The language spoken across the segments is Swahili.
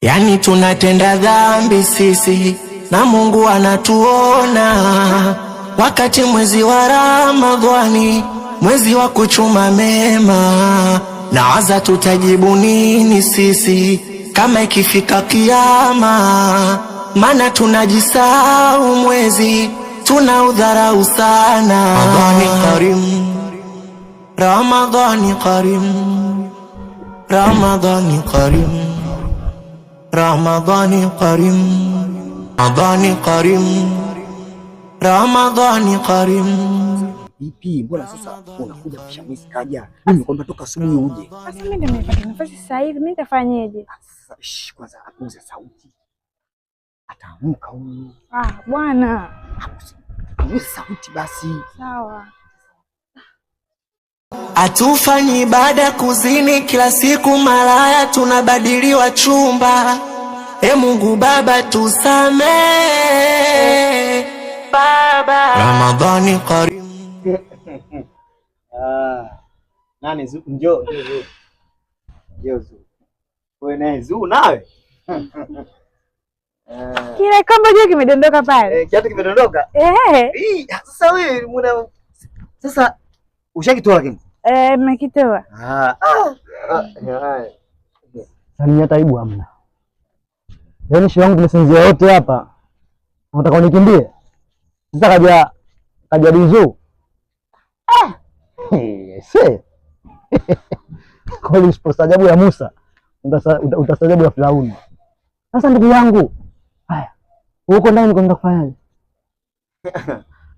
Yani tunatenda dhambi sisi na Mungu anatuona, wakati mwezi wa Ramadhani, mwezi wa kuchuma mema. Nawaza tutajibu nini sisi kama ikifika kiyama, maana tunajisahau mwezi, tunaudharau sana. Ramadhani karim, Ramadhani karim, Ramadhani karim, Ramadhani karim, Ramadhani karim, Ramadhani karim. Vipi, mbona sasa unakuja kushamisi kaja? Mimi kwamba toka asubuhi uje. Sasa mimi ndio nimepata nafasi sasa hivi, mimi nitafanyeje? Kwanza apuze sauti. Ataamka huyu. Bwana. Apuze sauti basi. Sawa. Atufanyi ibada kuzini kila siku, malaya tunabadiliwa chumba. Mungu Baba tusamee Baba. Ramadhani karim. Nani njoo. Wewe naye nawe. Kile kombo je kimedondoka pale. Kiatu kimedondoka? Sasa wewe sasa ushakitoa lakini? Nimekitoa. Sasa taibu hamna. Yaani shi wangu tumesinzia wote hapa. Unataka unikimbie? Sasa kaja Dizu. Kwa hiyo usipostajabu ya Musa, utastajabu ya Firauni. Sasa ndugu yangu, haya. Huko ndani kwenda kufanyaje?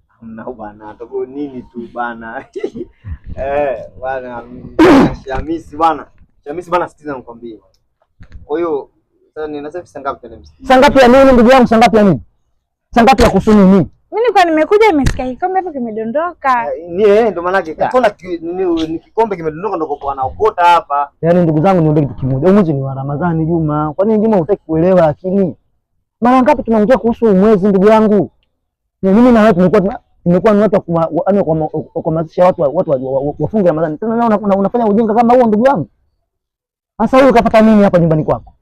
Hamna bwana, toko nini tu bwana. Bwana Shamisi bwana. Shamisi bwana, sitiza nikwambie. Kwa hiyo sasa ninasema sangapi tena msikiti? Sangapi ya nini ndugu yangu, sangapi ya nini? Sangapi ya kusuni nini? Mimi nilikuwa nimekuja nimesikia kikombe hapo kimedondoka. Ndio maana yake. Kona ni kikombe kimedondoka ndio kwa anaokota hapa. Yaani ndugu zangu niombe kitu kimoja. Mwezi ni wa Ramadhani Juma. Kwa nini Juma hutaki kuelewa lakini? Mara ngapi tunaongea kuhusu mwezi ndugu yangu? Mimi na wewe tumekuwa ni watu wa kuhamasisha watu wafunge Ramadhani. Tena unafanya ujinga kama huo ndugu yangu. Sasa wewe ukapata nini hapa nyumbani kwako?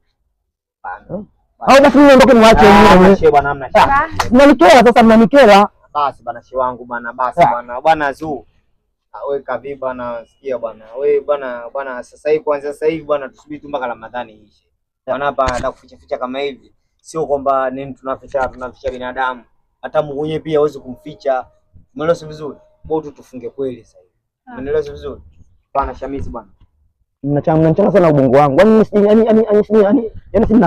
Au basi mimi ndio niwaache wenyewe. Bwana hamna shida. Mnanikera sasa, mnanikera. Basi bwana shi wangu bwana, basi bwana. Bwana Zuu. Wewe kavi bwana, sikia bwana. Wewe bwana sasa hivi kuanzia sasa hivi bwana tusubiri tu mpaka Ramadhani iishe. Bwana hapa na kuficha kama hivi. Sio kwamba nini tunaficha binadamu. Hata Mungu mwenyewe pia hawezi kumficha. Umeelewa vizuri? Bora tufunge kweli sasa hivi. Umeelewa vizuri? Bwana Shamisi bwana. Mnachanga sana ubongo wangu. Yaani sina